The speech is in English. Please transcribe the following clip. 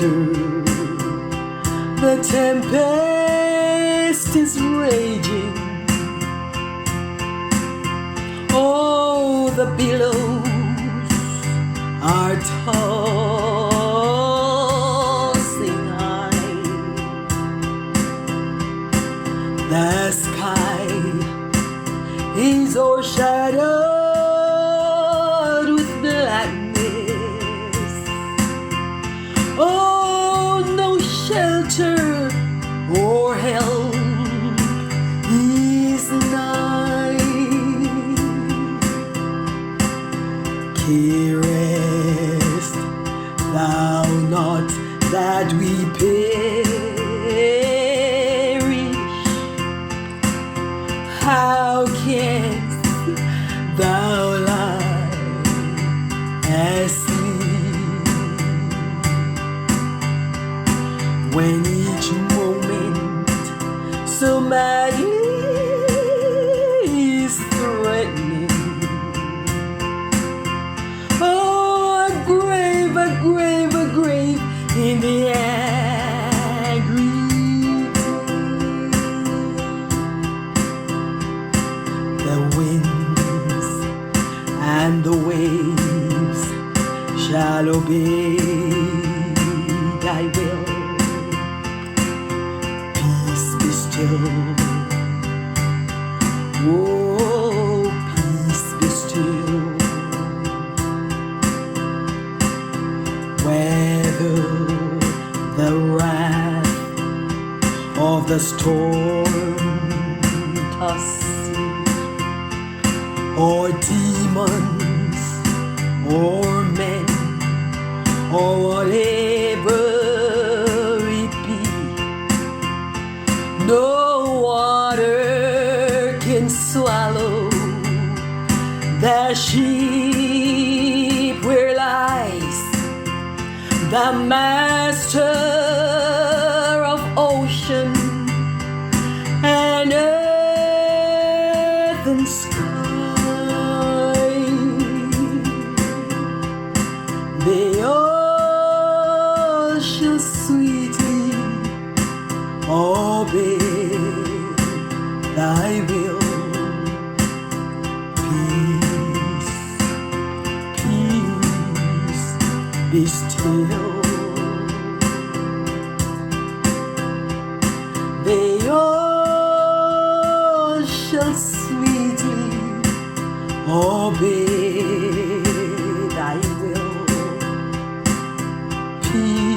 shelter. The tempest is raging. Oh, the billows are tossing high. The sky is overshadowed with blackness. Oh, no shelter or help is nigh. Carest thou not that we perish? How canst thou lie asleep when each moment so many is threatening? Oh, a grave, a grave, a grave in the angry the winds and the waves shall obey thy will. Peace be still. Oh, peace be still. Whether the wrath of the storm tosses, or demons, or men, or whatever it be, no water can swallow the sheep where lies the master of ocean and earth and sky. They all shall sweetly obey thy will. Peace, peace, be still. They all shall sweetly obey thy will. Peace.